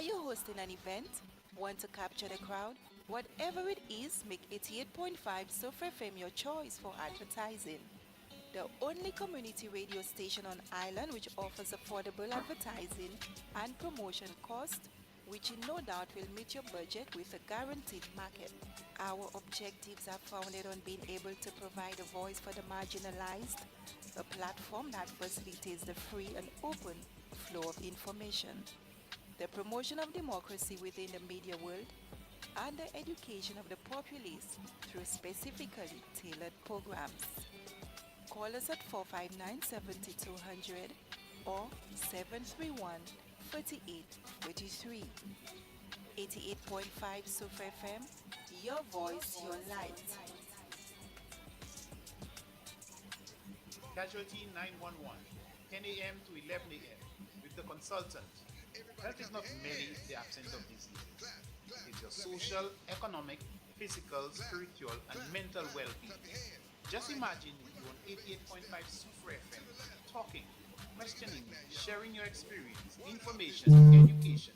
Are you hosting an event? Want to capture the crowd? Whatever it is, make 88.5 Soufriere FM your choice for advertising. The only community radio station on island which offers affordable advertising and promotion cost, which in no doubt will meet your budget with a guaranteed market. Our objectives are founded on being able to provide a voice for the marginalized, a platform that facilitates the free and open flow of information, the promotion of democracy within the media world, and the education of the populace through specifically tailored programs. Call us at 459-7200 or 731-4833. 88.5 Soufriere FM, your voice, your light. Casualty 911, 10 a.m. to 11 a.m. with the consultant. Health is not merely the absence of diseases. It's your social, economic, physical, spiritual, and mental well-being. Just imagine you on 88.5 Soufriere FM, talking, questioning, sharing your experience, information, education,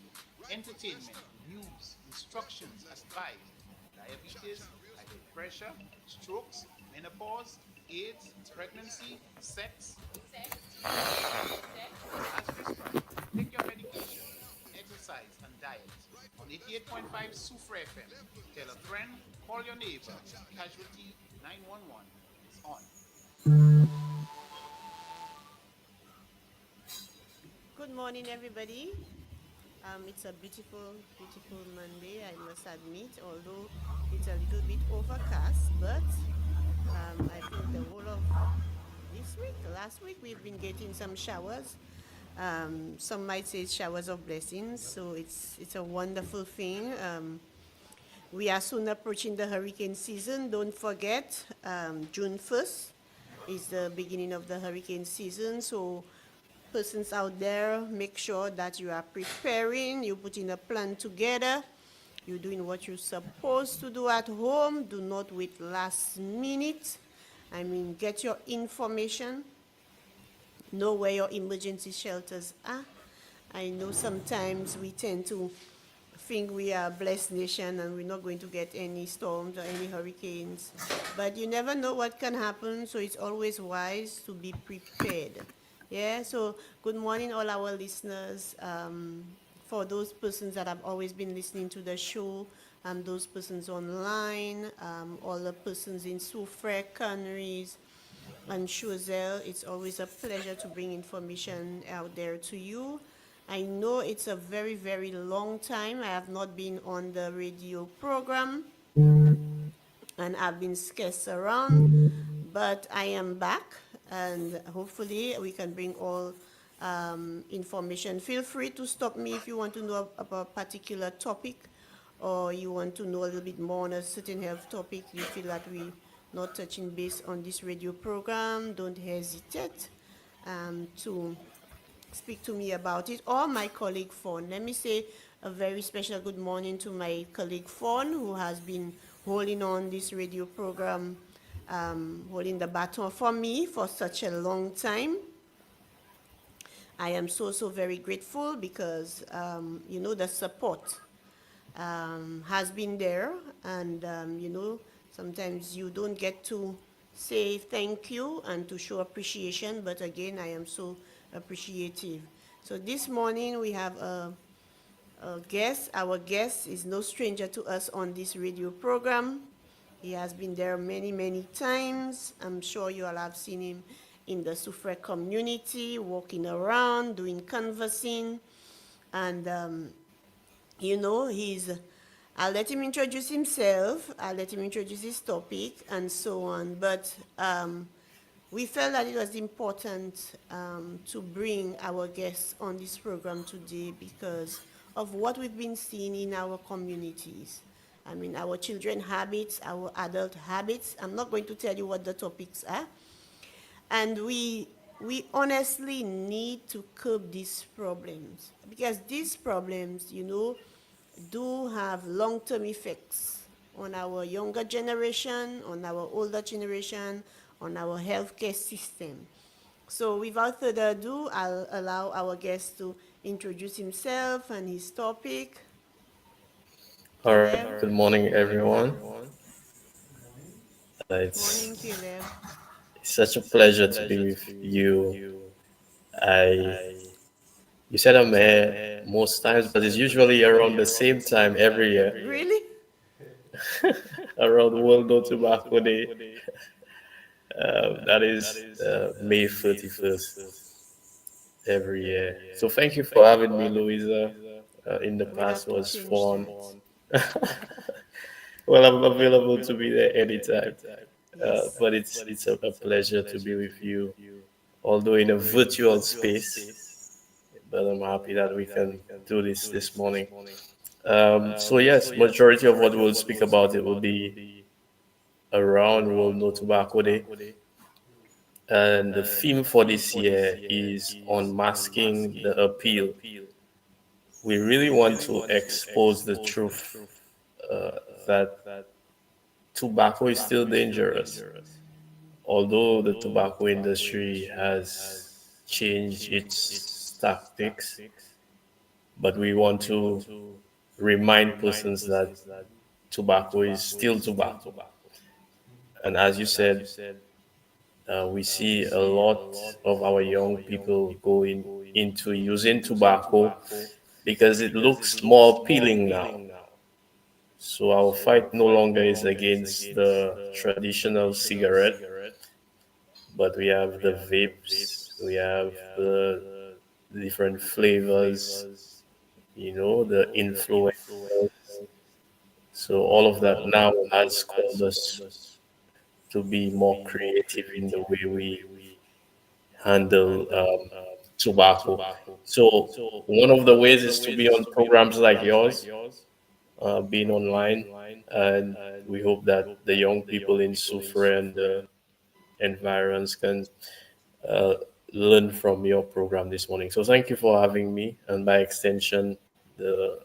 entertainment, news, instructions, advice, diabetes, high blood pressure, strokes, menopause, AIDS, pregnancy, sex. As prescribed, take your medication, exercise, and diet. On 88.5 Soufriere FM, tell a friend, call your neighbor. Casualty 911 is on. Good morning, everybody. It's a beautiful, beautiful Monday, I must admit, although it's a little bit overcast, but I think the whole of this week, last week, we've been getting some showers. Some might say showers of blessings, so it's a wonderful thing. We are soon approaching the hurricane season. Don't forget, June 1st is the beginning of the hurricane season, so persons out there, make sure that you are preparing, you're putting a plan together, you're doing what you're supposed to do at home. Do not wait last minute. I mean, get your information, know where your emergency shelters are. I know sometimes we tend to think we are a blessed nation and we're not going to get any storms or any hurricanes, but you never know what can happen, so it's always wise to be prepared. Yeah, so good morning, all our listeners. For those persons that have always been listening to the show, those persons online, all the persons in Soufriere, Canneries, and Choiseul, it's always a pleasure to bring information out there to you. I know it's a very, very long time. I have not been on the radio program, and I've been scarce around, but I am back, and hopefully we can bring all information. Feel free to stop me if you want to know about a particular topic, or you want to know a little bit more on a certain health topic. You feel that we not touching base on this radio program, don't hesitate to speak to me about it, or my colleague Fawn. Let me say a very special good morning to my colleague Fawn, who has been holding on this radio program, holding the baton for me for such a long time. I am so, so very grateful because, the support has been there, and, sometimes you don't get to say thank you and to show appreciation, but again, I am so appreciative. So this morning we have a guest. Our guest is no stranger to us on this radio program. He has been there many, many times. I'm sure you all have seen him in the Soufriere community, walking around, doing canvassing, and I'll let him introduce himself, I'll let him introduce his topic, and so on. But we felt that it was important to bring our guests on this program today because of what we've been seeing in our communities. I mean, our children habits, our adult habits. I'm not going to tell you what the topics are. And we honestly need to curb these problems because these problems, do have long-term effects on our younger generation, on our older generation, on our healthcare system. So without further ado, I'll allow our guest to introduce himself and his topic. All right. Caleb. Good morning, everyone. Morning, It's Caleb. such a pleasure to be with you. I You said I'm here most times, but it's usually around the same time every year, Really? around World No Tobacco Day. That is May 31st every year. So thank you for having me, Louisa. In the We'll past have to was change fun. that. Well, I'm available to be there anytime. Yes. But it's a pleasure to be with you, although in a virtual space. But I'm happy that we can do this morning. So yes, majority of what we'll speak about it will be around World No Tobacco Day, and the theme for this year is unmasking the appeal. We really want to expose the truth uh, that tobacco is still dangerous, although the tobacco industry has changed its tactics, but we want to remind persons that tobacco is still tobacco. And as you said, we see a lot of our young people going into using tobacco because it looks more appealing now. So our fight no longer is against the traditional cigarette, but we have the vapes, we have the different flavors, the influencers. So all of that now has called us to be more creative in the way we handle tobacco. So one of the ways is to be on programs like yours, being online, and we hope that the young people in Soufriere and the environs can uh, learn from your program this morning. So thank you for having me, and by extension, the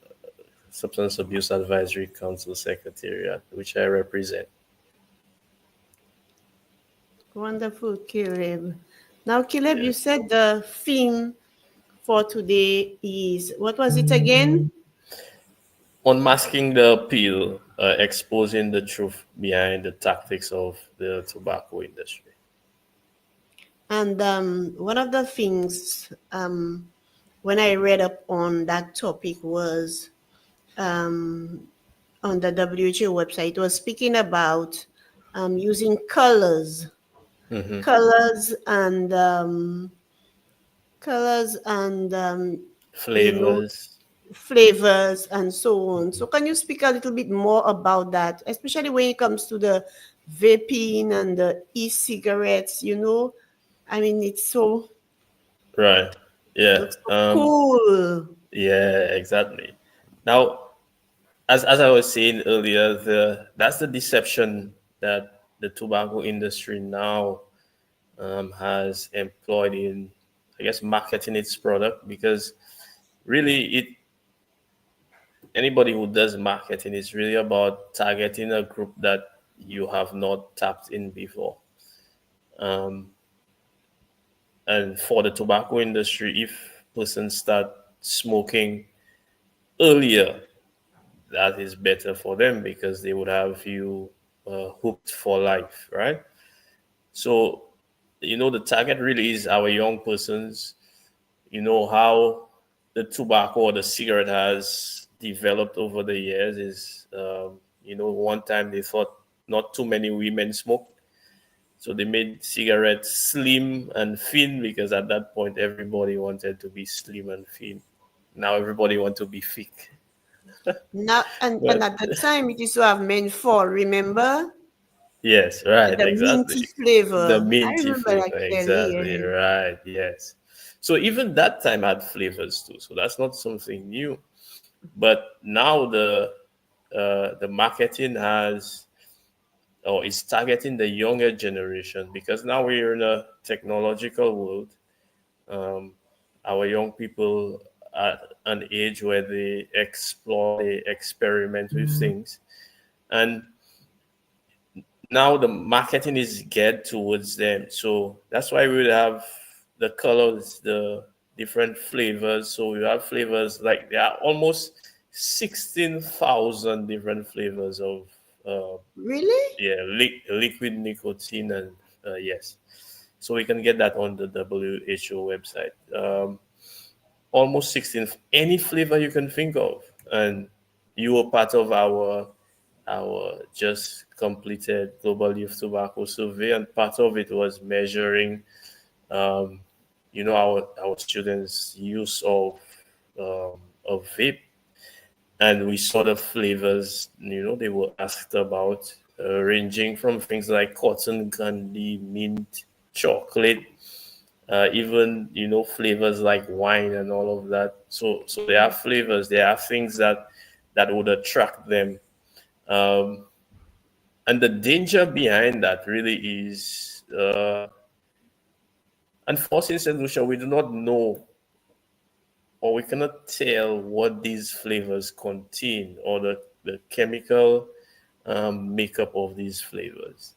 Substance Abuse Advisory Council Secretariat, which I represent. Wonderful, Caleb. Now, Caleb, you Yes. said the theme for today is what was it again? Unmasking the appeal, exposing the truth behind the tactics of the tobacco industry. And one of the things when I read up on that topic was um, on the WHO website, it was speaking about using Hmm. colors and colors and you know Flavors. flavors and so on. So can you speak a little bit more about that, especially when it comes to the vaping and the e-cigarettes? I mean, Right. it Yeah. looks so cool. Yeah. Exactly. Now, as I was saying earlier, that's the deception that the tobacco industry now has employed in, I guess, marketing its product, because really it anybody who does marketing is really about targeting a group that you have not tapped in before. Um, and for the tobacco industry, if persons start smoking earlier, that is better for them because they would have you hooked for life, right? So, the target really is our young persons. You know how the tobacco or the cigarette has developed over the years is, one time they thought not too many women smoked. So they made cigarettes slim and thin because at that point everybody wanted to be slim and thin. Now everybody want to be thick. Now, and But at the time, it used to have menthol, remember? yes, With right, the exactly. minty The flavor. I minty remember that flavor, clearly. exactly, Yeah. right, yes. So even that time had flavors too. So that's not something new. But now the marketing has or is targeting the younger generation because now we're in a technological world. Um, our young people at an age where they explore, they experiment with things, and now the marketing is geared towards them. So that's why we would have the colors, the different flavors. So you have flavors like there are almost 16,000 different flavors of Really? liquid nicotine, and yes, so we can get that on the WHO website. Almost 16, any flavor you can think of, and you were part of our just completed global youth tobacco survey, and part of it was measuring um, our students use of vape, and we saw the flavors they were asked about, ranging from things like cotton candy, mint, chocolate, even flavors like wine and all of that. So there are flavors, there are things that would attract them, um, and the danger behind that really is, and for us in St. Lucia, we do not know, or we cannot tell what these flavors contain, or the chemical makeup of these flavors.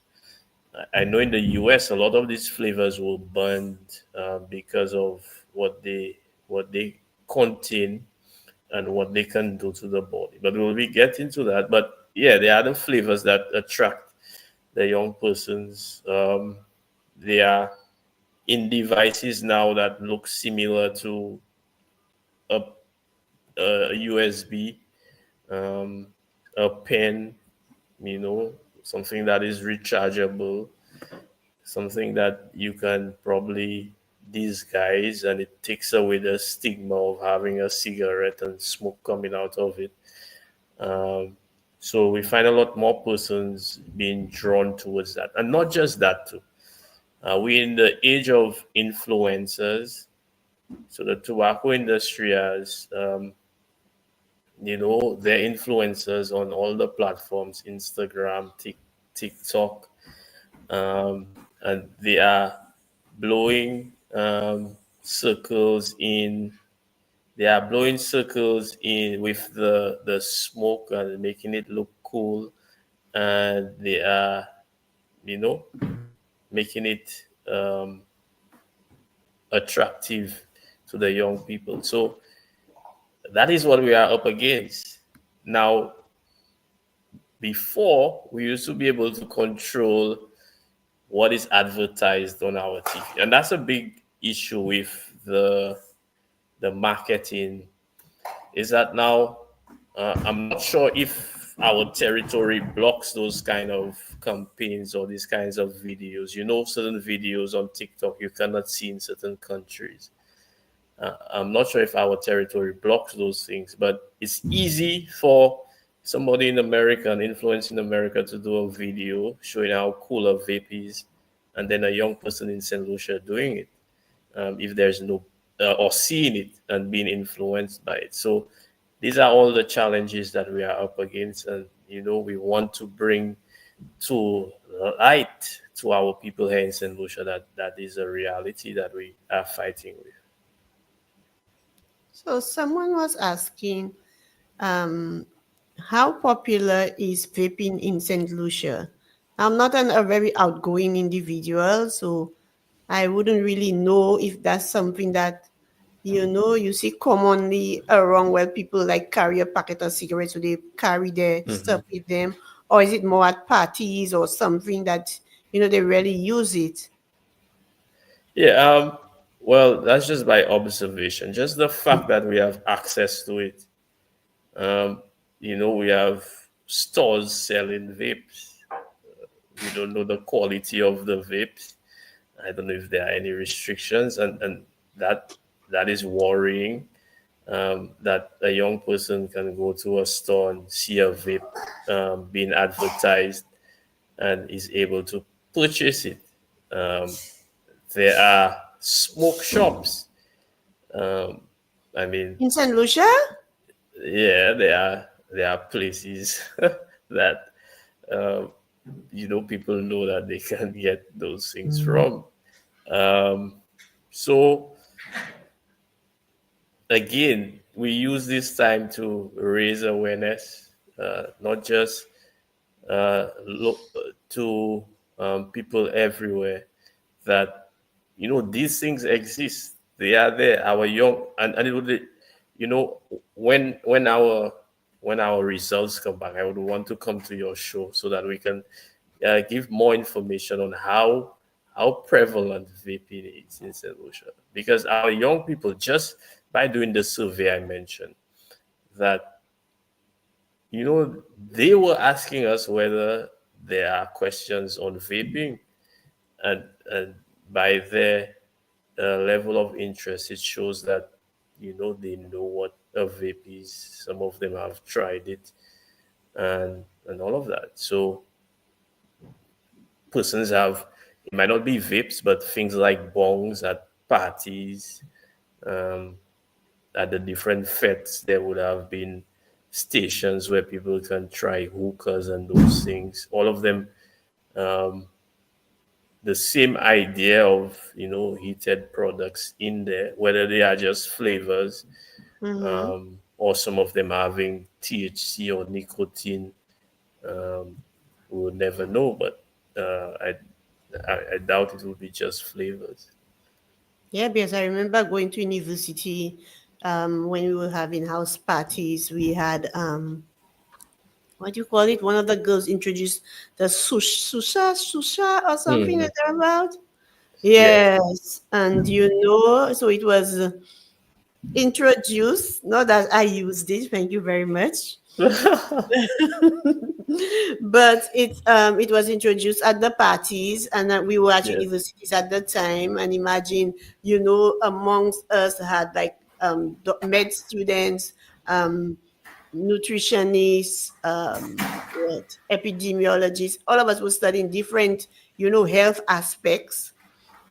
I know in the US, a lot of these flavors were banned because of what they contain and what they can do to the body. But we'll be getting to that. But yeah, there are the flavors that attract the young persons. They are in devices now that look similar to a, a USB, um, a pen, something that is rechargeable, something that you can probably disguise, and it takes away the stigma of having a cigarette and smoke coming out of it. Um, so we find a lot more persons being drawn towards that, and not just that too. We're in the age of influencers, so the tobacco industry has, their influencers on all the platforms, Instagram, TikTok, and they are blowing circles in. They are blowing circles in with the smoke and making it look cool, and they are, you know, making it attractive to the young people. So that is what we are up against. Now, before, we used to be able to control what is advertised on our TV, and that's a big issue with the marketing. Is that now, I'm not sure if our territory blocks those kind of campaigns or these kinds of videos. Certain videos on TikTok you cannot see in certain countries. I'm not sure if our territory blocks those things, but it's easy for somebody in America, an influence in America, to do a video showing how cool a vape is, and then a young person in St. Lucia doing it, if there's no, or seeing it and being influenced by it. So these are all the challenges that we are up against, and we want to bring to light to our people here in St. Lucia that is a reality that we are fighting with. So someone was asking, um, how popular is vaping in St. Lucia? I'm not a very outgoing individual, so I wouldn't really know if that's something that you see commonly around where people like carry a packet of cigarettes, so they carry their stuff with them, or is it more at parties or something that they really use it? Yeah, well, that's just by observation. Just the fact that we have access to it. Um, we have stores selling vapes. We don't know the quality of the vapes. I don't know if there are any restrictions, and that is worrying. That a young person can go to a store and see a vape being advertised and is able to purchase it. Um, there are smoke shops. Um, I mean, In St. Lucia? yeah, there are places that uh, people know that they can get those things from. Um, so again, we use this time to raise awareness, not just look to people everywhere, that these things exist. they are there. Our young and it would, you know, when our results come back, I would want to come to your show so that we can give more information on how prevalent vaping is in St. Lucia. Because our young people, just by doing the survey I mentioned, that they were asking us whether there are questions on vaping, and by their level of interest, it shows that they know what a vape is. Some of them have tried it, and all of that. So persons have, it might not be vapes, but things like bongs at parties, um, at the different fetes, there would have been stations where people can try hookahs and those things. All of them, um, the same idea of heated products in there, whether they are just flavors, Mm-hmm. or some of them having THC or nicotine. Um, we will never know, but I doubt it will be just flavors. Yeah, because I remember going to university when we were having house parties. We had what do you call it? One of the girls introduced the susha or something Hmm. like that about. Yeah. Yes, and so it was introduced. Not that I used it. Thank you very much. But it was introduced at the parties, and we were at Yeah. universities at the time. And imagine, amongst us had like med students, um, nutritionists, what epidemiologists. All of us were studying different, health aspects.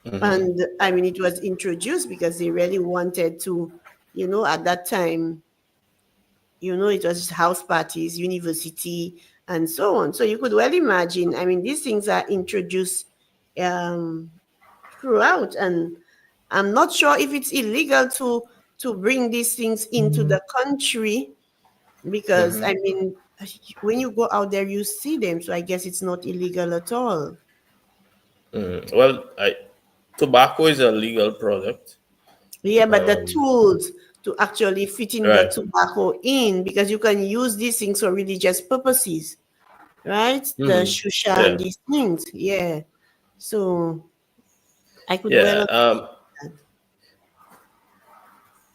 Hmm. And I mean, it was introduced because they really wanted to, at that time, it was house parties, university, and so on. So you could well imagine. I mean, these things are introduced um, throughout, and I'm not sure if it's illegal to bring these things into the country because Hmm. I mean, when you go out there, you see them. So I guess it's not illegal at all. Well, tobacco is a legal product. Yeah, but the Um, tools to actually fitting the right. tobacco in because you can use these things for religious purposes, right? The Hmm. shusha and Yeah. these things. Yeah. So I could well Yeah. understand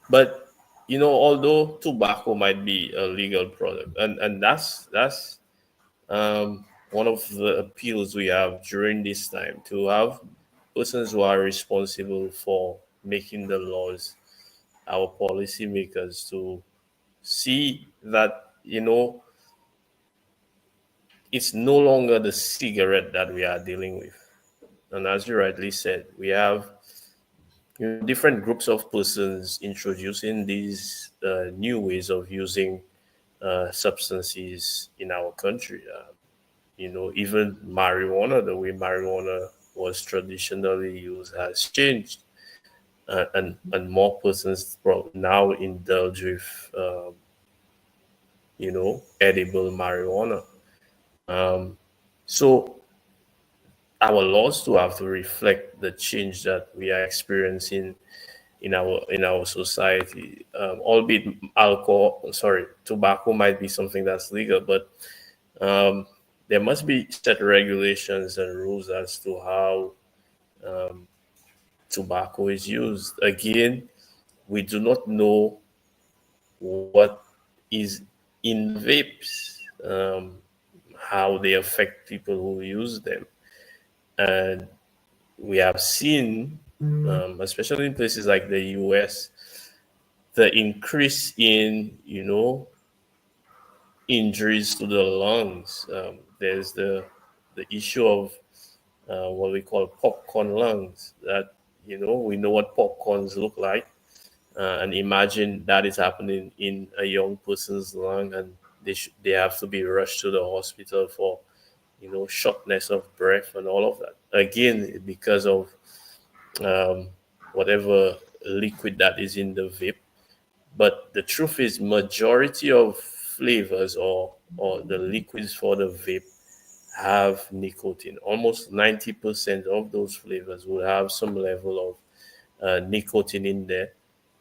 But although tobacco might be a legal product, and that's one of the appeals we have during this time, to have persons who are responsible for making the laws, our policymakers, to see that it's no longer the cigarette that we are dealing with. And as you rightly said, we have different groups of persons introducing these new ways of using substances in our country. Even marijuana, the way marijuana was traditionally used, has changed, and more persons now indulge with, edible marijuana. Um, so our laws do have to reflect the change that we are experiencing in our society. Albeit tobacco might be something that's legal, but um, there must be set regulations and rules as to how um, tobacco is used. Again, we do not know what is in the vapes, how they affect people who use them, and we have seen, especially in places like the US, the increase in injuries to the lungs. There's the issue of what we call popcorn lungs. That we know what popcorns look like, and imagine that is happening in a young person's lung, and they have to be rushed to the hospital for shortness of breath and all of that. Again, because of um, whatever liquid that is in the vape. But the truth is, majority of flavors or the liquids for the vape have nicotine. Almost 90% of those flavors will have some level of nicotine in there,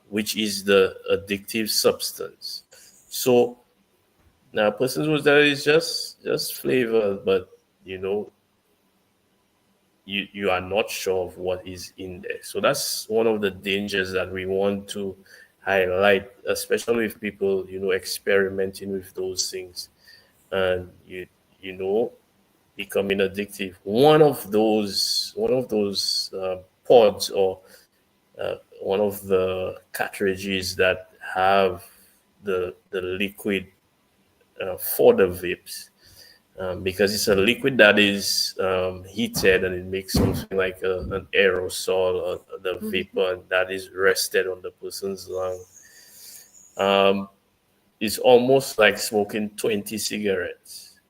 which is the addictive substance. So now, persons who that is just flavor, but you know, you are not sure of what is in there. So that's one of the dangers that we want to highlight, especially with people, experimenting with those things, and you know becoming addictive. One of those pods, or one of the cartridges that have the liquid for the vapes, because it's a liquid that is heated, and it makes something like an aerosol, or the vapor that is rested on the person's lung. Um, it's almost like smoking 20 cigarettes.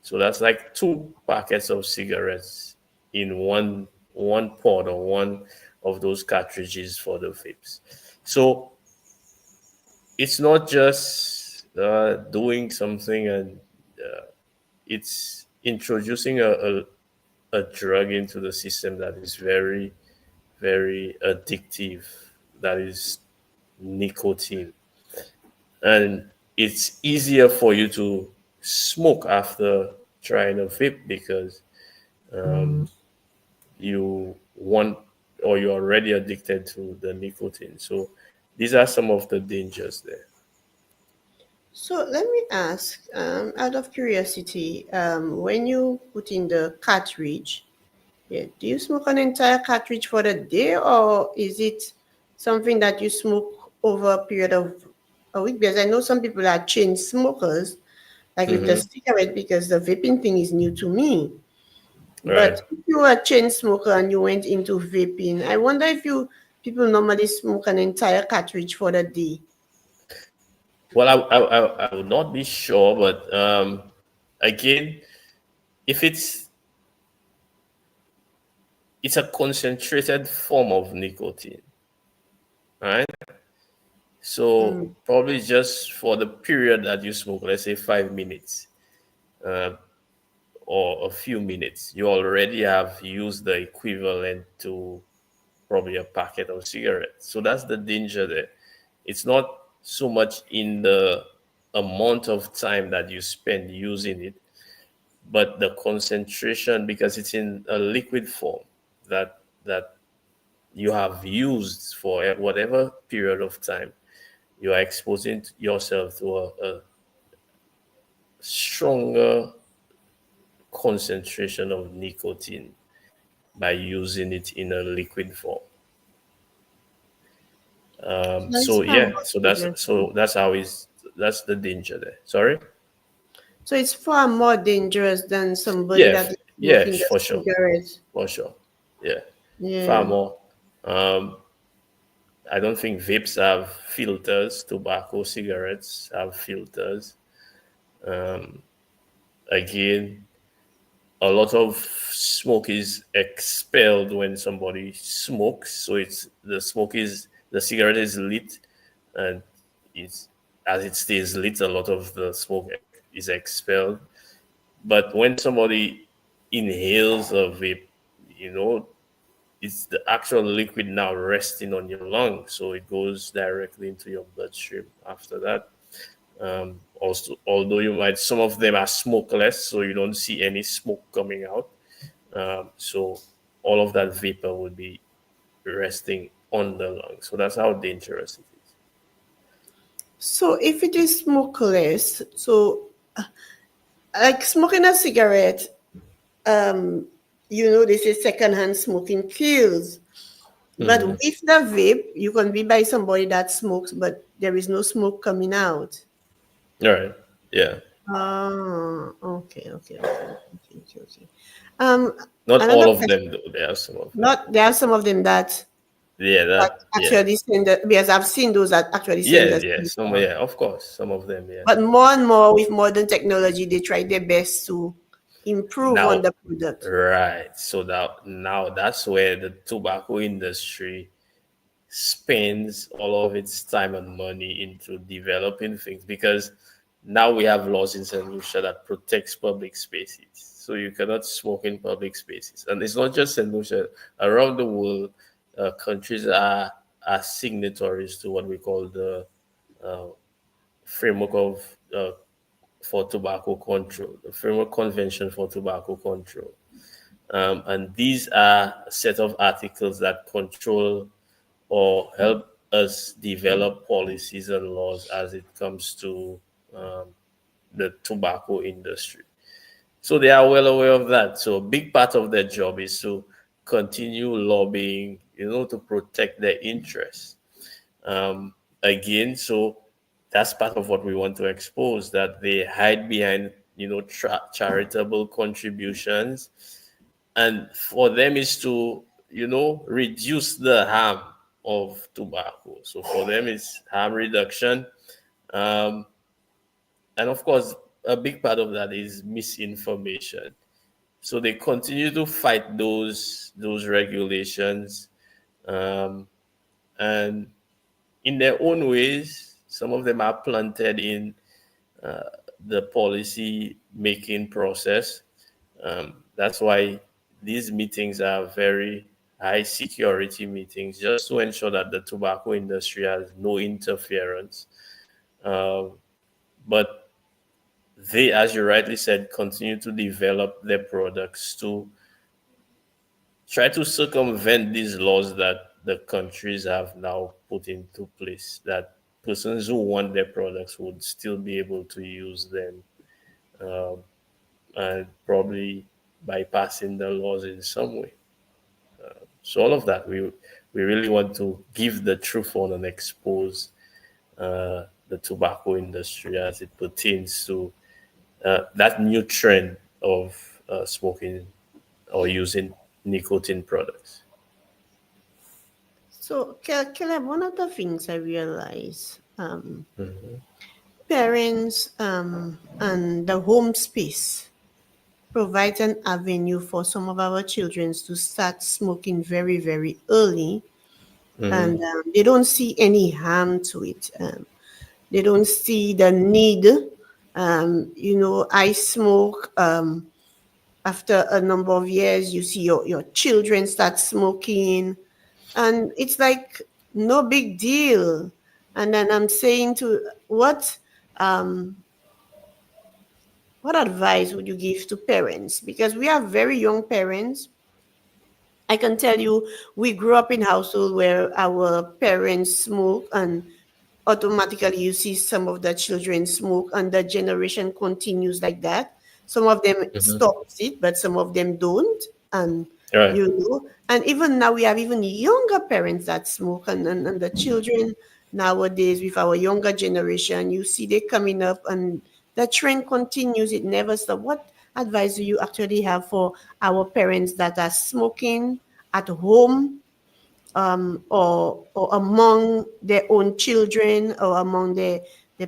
So that's like two packets of cigarettes in one pod, or one of those cartridges for the vapes. So it's not just doing something, and it's introducing a drug into the system that is very, very addictive. That is nicotine. And it's easier for you to smoke after trying a vape, because you want, or you're already addicted to the nicotine. So these are some of the dangers there. So let me ask, out of curiosity, when you put in the cartridge, yeah, do you smoke an entire cartridge for the day, or is it something that you smoke over a period of a week? Because I know some people are chain smokers, like with the Hmm. cigarette, because the vaping thing is new to me. Right. But if you were a chain smoker and you went into vaping, I wonder if you people normally smoke an entire cartridge for the day. Well, I would not be sure, but again, if it's a concentrated form of nicotine, right? So Mm. probably just for the period that you smoke, let's say 5 minutes, uh, or a few minutes, you already have used the equivalent to probably a packet of cigarettes. So that's the danger there. It's not so much in the amount of time that you spend using it, but the concentration, because it's in a liquid form that you have used for whatever period of time. You are exposing yourself to a stronger concentration of nicotine by using it in a liquid form. So it's So far yeah, more so that's dangerous. so that's how is that's the danger there. Sorry. So it's far more dangerous than somebody Yeah, that is yeah, smoking the for sure, cigarette. for sure. Yeah, far Yeah. more. Um, I don't think vapes have filters. Tobacco, cigarettes have filters. Um, Again, a lot of smoke is expelled when somebody smokes. So it's the cigarette is lit, and it's as it stays lit, a lot of the smoke is expelled. But when somebody inhales a vape, you know, it's the actual liquid now resting on your lung, so it goes directly into your bloodstream after that. Also, although some of them are smokeless, so you don't see any smoke coming out. So all of that vapor would be resting on the lung. So that's how dangerous it is. So if it is smokeless, so like smoking a cigarette, um, they say secondhand smoking kills. But Hmm. with the vape, you can be by somebody that smokes, but there is no smoke coming out. All right. Yeah. Ah, okay. Um, Not Another all of question. them, though. There are some of them. Not there are some of them Yeah. that Yeah. actually send the, because I've seen those that actually send Yeah. the Yeah. Some. signal. Yeah. Of course. Some of them. Yeah. But more and more with modern technology, they try their best to improve on Now, the product. right. So now that's where the tobacco industry spends all of its time and money into developing things, because now we have laws in St. Lucia that protects public spaces. So you cannot smoke in public spaces. And it's not just St. Lucia, around the world, countries are signatories to what we call the uh, framework of for tobacco control, the framework convention for tobacco control. And these are a set of articles that control or help us develop policies and laws as it comes to um, the tobacco industry. So they are well aware of that. So a big part of their job is to continue lobbying, to protect their interests. Again, so that's part of what we want to expose, that they hide behind, charitable contributions, and for them is to reduce the harm of tobacco. So for them it's harm reduction, um, and of course a big part of that is misinformation. So they continue to fight those regulations, um, and in their own ways some of them are planted in uh, the policy making process. That's why these meetings are very high security meetings, just to ensure that the tobacco industry has no interference. Um, but they, as you rightly said, continue to develop their products to try to circumvent these laws that the countries have now put into place, that persons who want their products would still be able to use them, um, and probably bypassing the laws in some way. So all of that, we really want to give the truth on and expose the tobacco industry as it pertains to that new trend of smoking or using nicotine products. So, Caleb, one of the things I realize, Mhm. parents and the home space provides an avenue for some of our children to start smoking very, very early, Mhm. and they don't see any harm to it. They don't see the need. I smoke. After a number of years, you see your children start smoking, and it's like no big deal. And then I'm saying to um, what advice would you give to parents? Because we have very young parents. I can tell you, we grew up in household where our parents smoke, and automatically you see some of the children smoke, and the generation continues like that. Some of them Mhm. stops it, but some of them don't. And Right. and even now we have even younger parents that smoke, and the children nowadays with our younger generation, you see they coming up, and the trend continues, it never stops. What advice do you actually have for our parents that are smoking at home, or among their own children, or among their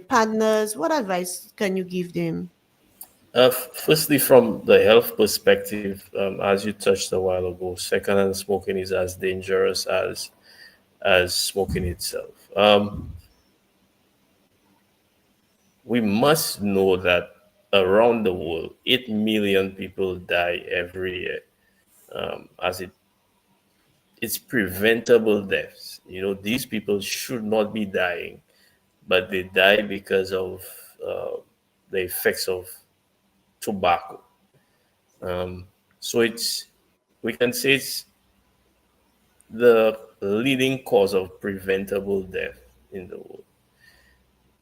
partners? What advice can you give them? Firstly, from the health perspective, as you touched a while ago, secondhand smoking is as dangerous as smoking itself. We must know that around the world, 8 million people die every year. As it's preventable deaths. These people should not be dying, but they die because of uh, the effects of tobacco. Um, so we can say it's the leading cause of preventable death in the world.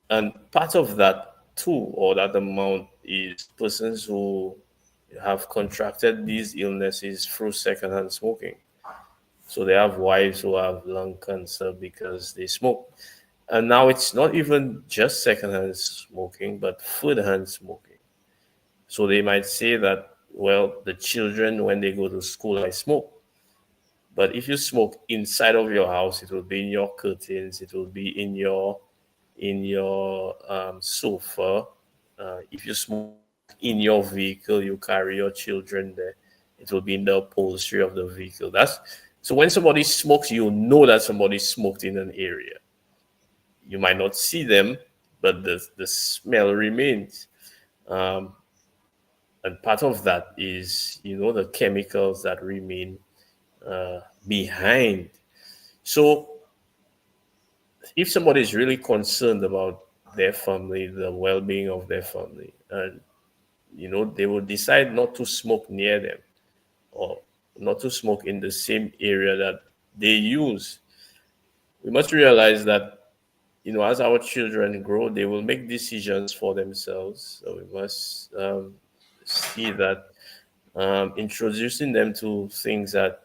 And part of that too, or that amount, is persons who have contracted these illnesses through secondhand smoking. So they have wives who have lung cancer because they smoke. And now it's not even just secondhand smoking, but third hand smoking. So they might say that, well, the children, when they go to school, I smoke. But if you smoke inside of your house, it will be in your curtains, it will be in your sofa. If you smoke in your vehicle, you carry your children there. It will be in the upholstery of the vehicle. That's so when somebody smokes, you know that somebody smoked in an area. You might not see them, but the smell remains. Um, and part of that is, the chemicals that remain behind. So if somebody is really concerned about their family, the well-being of their family, and they will decide not to smoke near them or not to smoke in the same area that they use. We must realize that as our children grow, they will make decisions for themselves. So we must see that introducing them to things at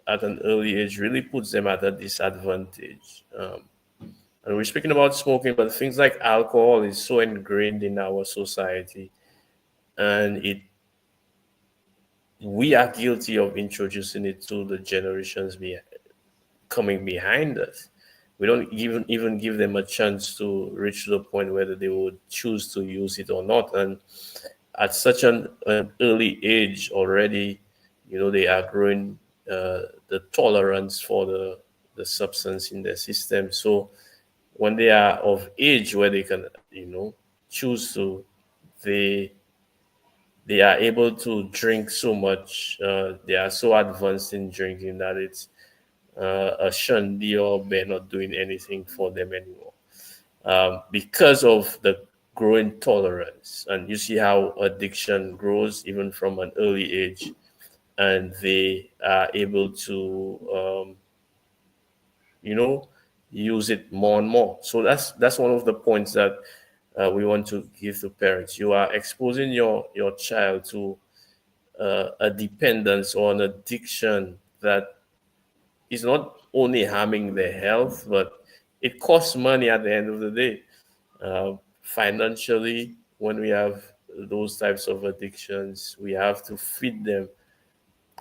an early age really puts them at a disadvantage. And we're speaking about smoking, but things like alcohol is so ingrained in our society, and it we are guilty of introducing it to the generations coming behind us. We don't even give them a chance to reach the point whether they would choose to use it or not. And at such an early age already, they are growing the tolerance for the substance in their system. So when they are of age where they can, choose to, they they are able to drink so much. They are so advanced in drinking that it's a shandy or they're not doing anything for them anymore because of the growing tolerance. And you see how addiction grows even from an early age, and they are able to, you know, use it more and more. So that's one of the points that we want to give to parents. You are exposing your child to a dependence or an addiction that is not only harming their health, but it costs money at the end of the day. Financially, when we have those types of addictions, we have to feed them,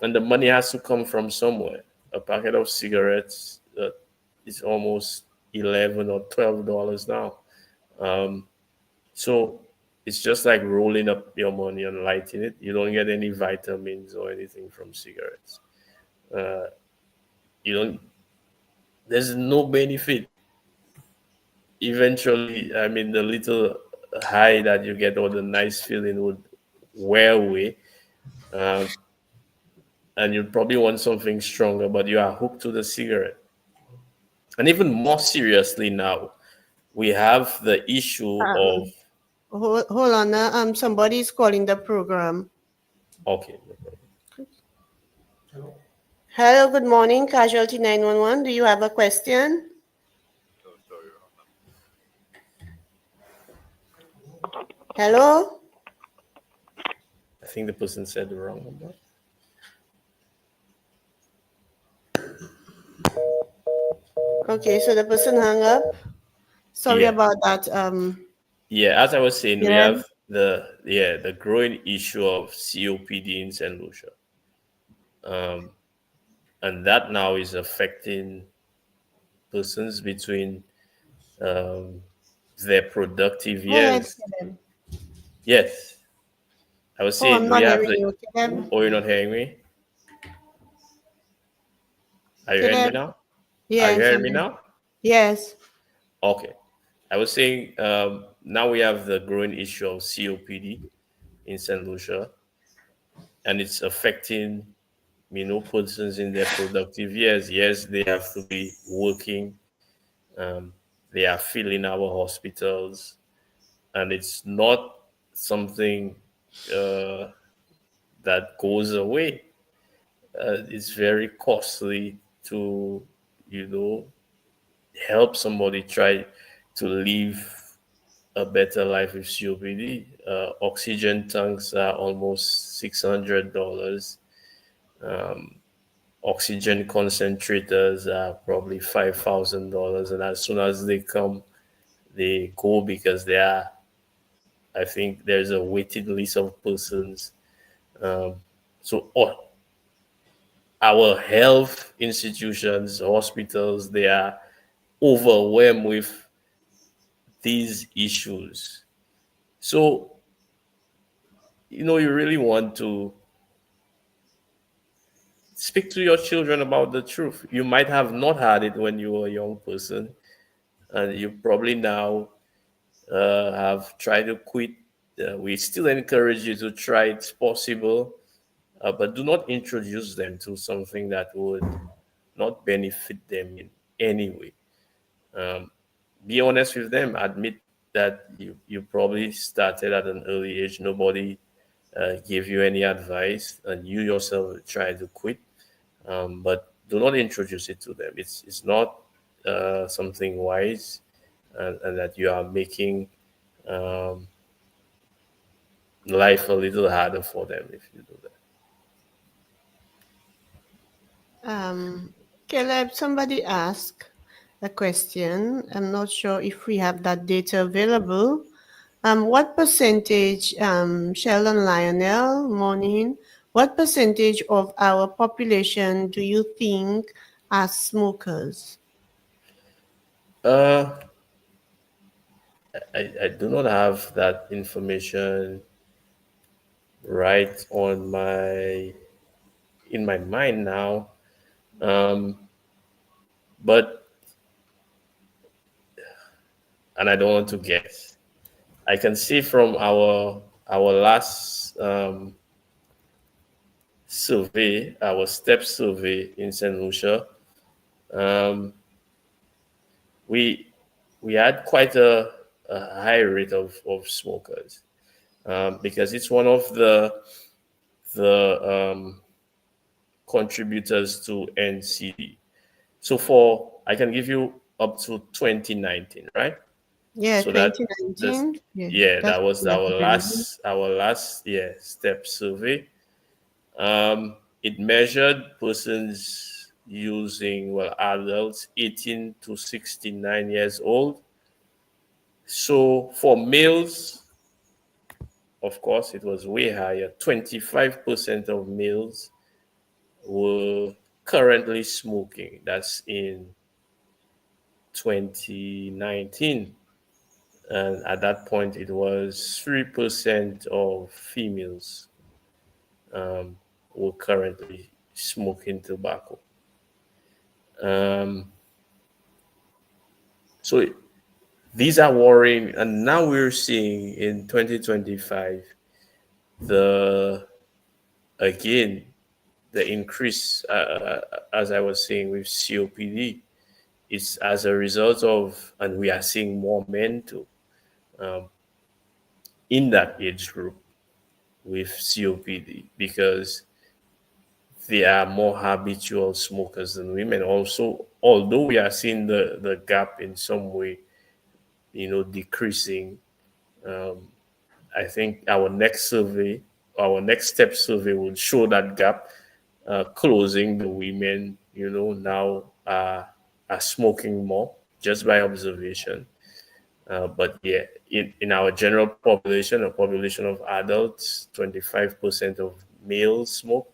and the money has to come from somewhere. A packet of cigarettes is almost $11 or $12 now. Um, so it's just like rolling up your money and lighting it. You don't get any vitamins or anything from cigarettes. Uh, you don't. There's no benefit. Eventually, I mean, the little high that you get or the nice feeling would wear away, um, and you'd probably want something stronger, but you are hooked to the cigarette. And even more seriously now, we have the issue of Um, hold on. Somebody is calling the program. okay, Hello, good morning, Casualty 911. Do you have a question? Hello? I think the person said the wrong number. Okay, so the person hung up. Sorry Yeah, about that. yeah. As I was saying, we Dylan. have the growing issue of COPD in Saint Lucia, um, and that now is affecting persons between um, their productive Go ahead, years. Caleb. Yes, I was Oh, I'm saying we not have hearing the. you, Caleb. Oh, you're not hearing me? Are you hearing me Caleb? now? Are you Yes, hearing me now? yes. Okay. I was saying now we have the growing issue of COPD in St. Lucia, and it's affecting persons in their productive years. Yes, they have to be working. Um, they are filling our hospitals, and it's not something uh, that goes away. It's very costly to, you know, help somebody try to live a better life with COPD. Oxygen tanks are almost $600. Um, Oxygen concentrators are probably $5,000, and as soon as they come, they go because they are. I think there's a waiting list of persons. Um, so our health institutions, hospitals, they are overwhelmed with these issues. So, you really want to speak to your children about the truth. You might have not had it when you were a young person, and you probably now have tried to quit. We still encourage you to try it's possible, but do not introduce them to something that would not benefit them in any way. Um, be honest with them. Admit that you probably started at an early age. Nobody gave you any advice, and you yourself try to quit. But do not introduce it to them. It's not something wise, and that you are making um, life a little harder for them if you do that. Um, Caleb, somebody asked a question. I'm not sure if we have that data available. What percentage, Sheldon Lionel, morning, what percentage of our population do you think are smokers? Uh, I do not have that information right on my in my mind now. Um, but and I don't want to guess. I can see from our last survey, our step survey in St. Lucia, um, we we had quite a high rate of smokers, because it's one of the contributors to NCD. So for I can give you up to 2019, right? Yeah, So that this 2019. Yeah, yeah, that's that was what we have available. our last step survey. It measured persons using, well, adults 18 to 69 years old. So for males, of course, it was way higher. 25% of males were currently smoking. That's in 2019. And at that point, it was 3% of females um, were currently smoking tobacco. Um, so these are worrying. And now we're seeing in 2025 the again the increase, as I was saying, with COPD. It's as a result of, and we are seeing more men too, um, in that age group with COPD, because they are more habitual smokers than women. Also, although we are seeing the gap in some way, decreasing, um, I think our next step survey will show that gap closing. The women, now are smoking more just by observation. But yeah, in our general population, a population of adults, 25% of males smoke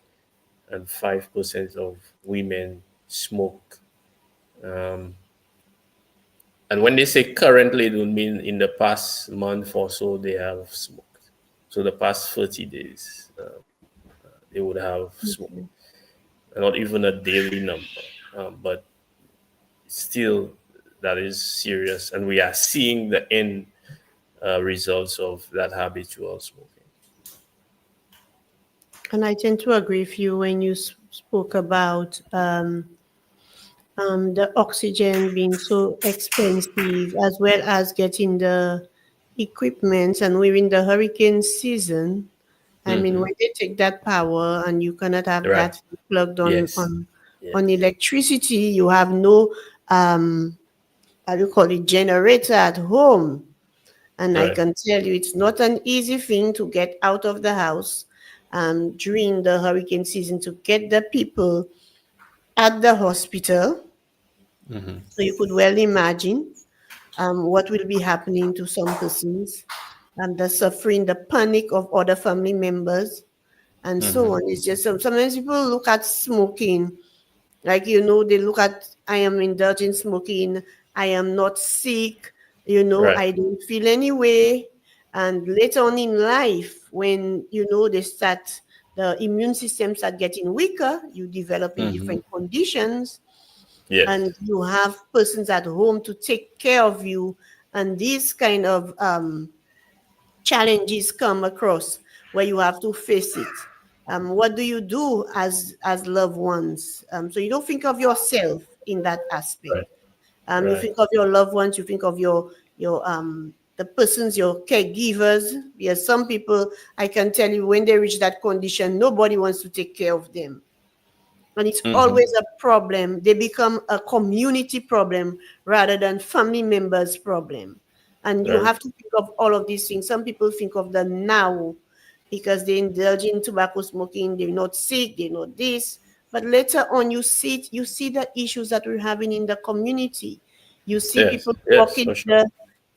and 5% of women smoke. Um, and when they say currently, it would mean in the past month or so they have smoked. So the past 30 days, they would have smoked. Not even a daily number, but still that is serious. And we are seeing the end results of that habitual smoking. And I tend to agree with you when you spoke about the oxygen being so expensive, as well as getting the equipment. And we're in the hurricane season. I mean, Mm-hmm. when they take that power and you cannot have Right. that plugged on Yes. on Yeah. on electricity, you have no how do you call it, generator at home. And I Right. can tell you, it's not an easy thing to get out of the house during the hurricane season to get the people at the hospital. Mm-hmm. So you could well imagine what will be happening to some persons, the suffering, the panic of other family members, and so Mm-hmm. on. It's just sometimes people look at smoking, like, they look at, I am indulging smoking, I am not sick, Right. I don't feel any way. And later on in life, when, they start, the immune system start getting weaker, you develop in Mm-hmm. different conditions, Yes. and you have persons at home to take care of you. And these kind of challenges come across where you have to face it. What do you do as loved ones? So you don't think of yourself in that aspect. Right. You Right. think of your loved ones. You think of your the persons, your caregivers. Yes, some people, I can tell you, when they reach that condition, nobody wants to take care of them, and it's Mm-hmm. always a problem. They become a community problem rather than family members' problem. And you Right. have to think of all of these things. Some people think of the now because they indulge in tobacco smoking, they're not sick, they're not this. But later on, you see the issues that we're having in the community. You see Yes. people Yes, walking for sure.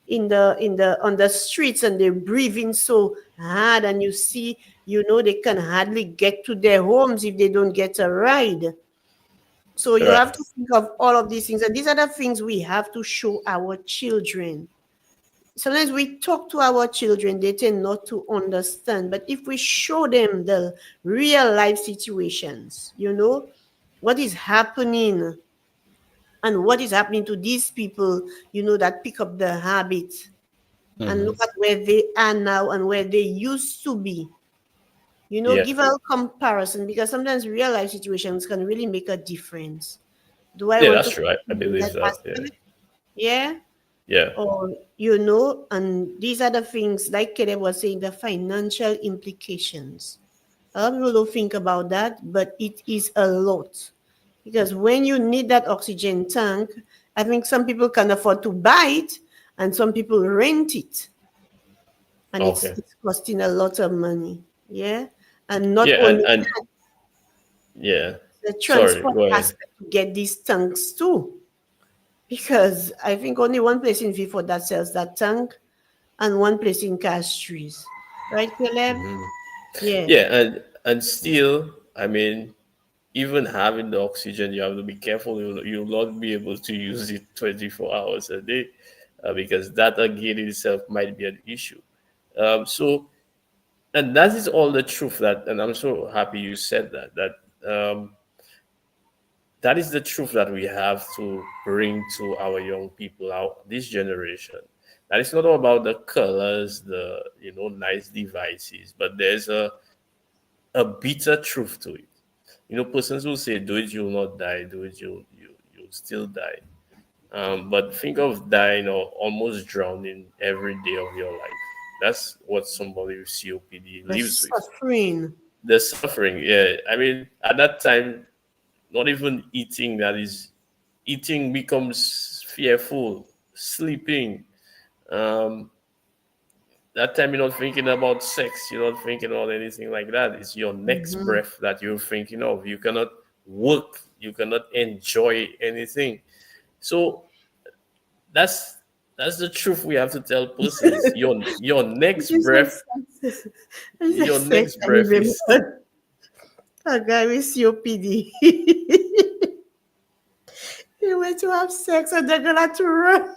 in the on the streets, and they're breathing so hard, and you see, they can hardly get to their homes if they don't get a ride. So you Right. have to think of all of these things, and these are the things we have to show our children. Sometimes we talk to our children, they tend not to understand, but if we show them the real life situations, what is happening, and what is happening to these people, that pick up the habit, and Mm-hmm. look at where they are now and where they used to be. Yeah. Give a comparison, because sometimes real life situations can really make a difference. Do I Yeah, want that's to true. I continue in believe that that. Yeah. aspect? Yeah. Yeah. Or, and these are the things, like Kede was saying, the financial implications. A lot of people don't think about that, but it is a lot. Because when you need that oxygen tank, I think some people can afford to buy it, and some people rent it, and it's Okay. it's costing a lot of money. Yeah. And not Yeah, only and yeah. the Sorry, transport go ahead. aspect to get these tanks too. Because I think only one place in Vifor that sells that tank, and one place in Castries. Right, Caleb? Yeah. Yeah, and still, I mean, even having the oxygen, you have to be careful. You'll not be able to use it 24 hours a day, because that again itself might be an issue. So, and that is all the truth that, and I'm so happy you said that. That is the truth that we have to bring to our young people, this generation. That it's not all about the colors, the nice devices, but there's a bitter truth to it. Persons will say, "Do it, you'll not die. Do it, you'll still die." But think of dying or almost drowning every day of your life. That's what somebody with COPD The lives with. suffering. The suffering, yeah. I mean, at that time, not even eating becomes fearful. Sleeping, um, that time you're not thinking about sex, you're not thinking about anything like that. It's your next Mhm. breath that you're thinking of. You cannot work, you cannot enjoy anything. So that's that's the truth we have to tell persons. Your next You said breath, sex. You said your sex. next I breath is remember a guy with COPD. He went to have sex, and they're gonna have to run.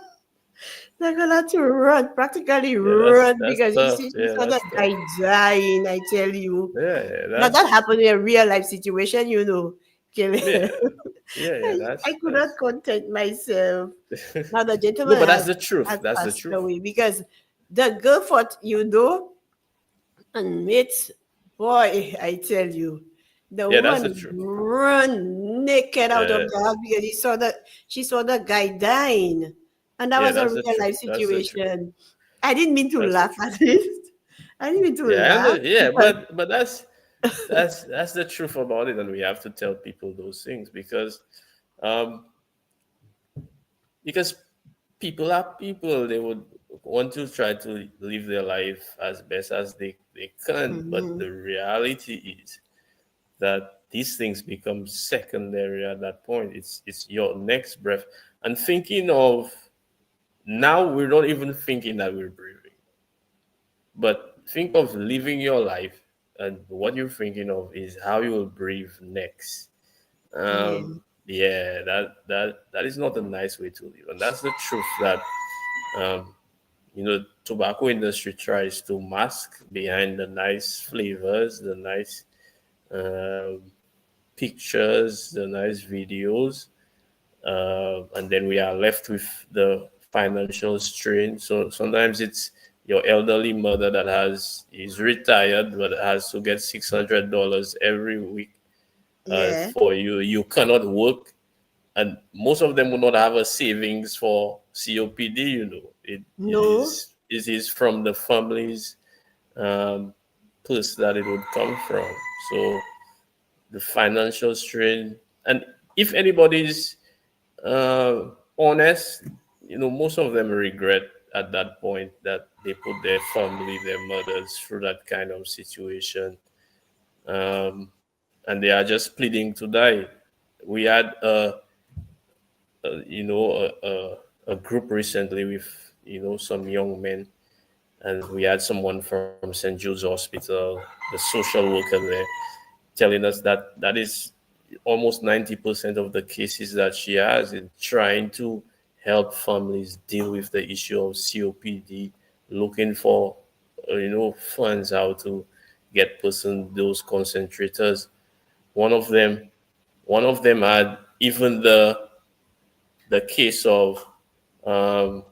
They're gonna have to run, practically yeah, that's run, that's because tough. he Yeah, saw that that's tough. guy dying. I tell you. Yeah, yeah, Now that that's happened in a real life situation, yeah, Caleb. yeah, yeah, I could not that's content myself. Now the no, gentleman but that's has the truth. has That's the passed truth. away, because the girl fought, and mates, boy, I tell you, the Yeah, that's the woman truth. run naked out of Yeah, the house because she saw the guy dying, and that yeah, was a that's the real truth. life That's the truth. situation. I didn't mean to That's the laugh truth. at it. I didn't mean to Yeah, laugh yeah, because but that's the truth about it, and we have to tell people those things um because people are people. They would want to try to live their life as best as they can, but Mhm. the reality is that these things become secondary at that point. It's your next breath, and thinking of now we're not even thinking that we're breathing. But think of living your life, and what you're thinking of is how you will breathe next. Yeah. Yeah, that is not a nice way to live, and that's the truth that um, tobacco industry tries to mask behind the nice flavors, the nice um pictures, the nice videos, and then we are left with the financial strain. So sometimes it's your elderly mother that is retired but has to get $600 every week Yeah. for you. You cannot work, and most of them will not have a savings for COPD. No. It is from the family's um, purse that it would come from. So the financial strain, and if anybody's honest, most of them regret at that point that they put their family, their mothers, through that kind of situation, um, and they are just pleading to die. We had a group recently with some young men, and we had someone from St. Jude's Hospital, the social worker there, telling us that is almost 90% of the cases that she has in trying to help families deal with the issue of COPD, looking for funds how to get person those concentrators. One of them, one of them had even the case of um,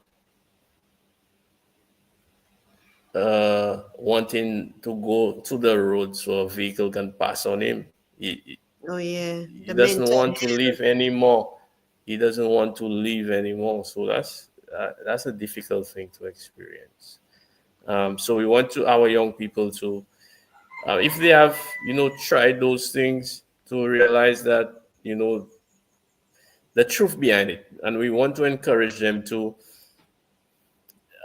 wanting to go to the road so a vehicle can pass on him. Oh yeah. He The doesn't mental want to health. live anymore. He doesn't want to live anymore. So that's a difficult thing to experience. So we want to our young people to, if they have tried those things, to realize that the truth behind it, and we want to encourage them to.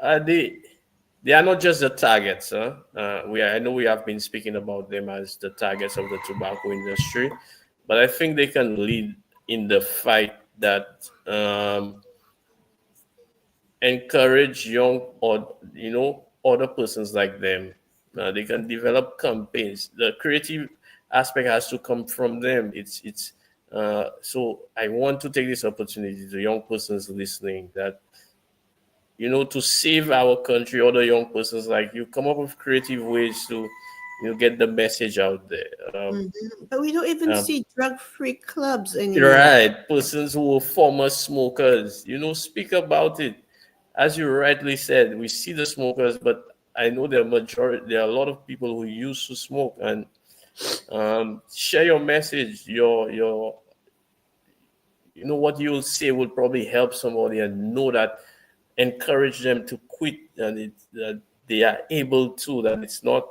They are not just the targets. I know we have been speaking about them as the targets of the tobacco industry, but I think they can lead in the fight that encourage young or other persons like them. They can develop campaigns. The creative aspect has to come from them. So I want to take this opportunity to young persons listening that to save our country, other young persons like you come up with creative ways to get the message out there. Mhm. But we don't even Um, see drug-free clubs anymore. right, persons who were former smokers, speak about it. As you rightly said, we see the smokers, but I know there are a lot of people who used to smoke, and share your message, your what you'll say will probably help somebody, and know that encourage them to quit, and that they are able to, that it's not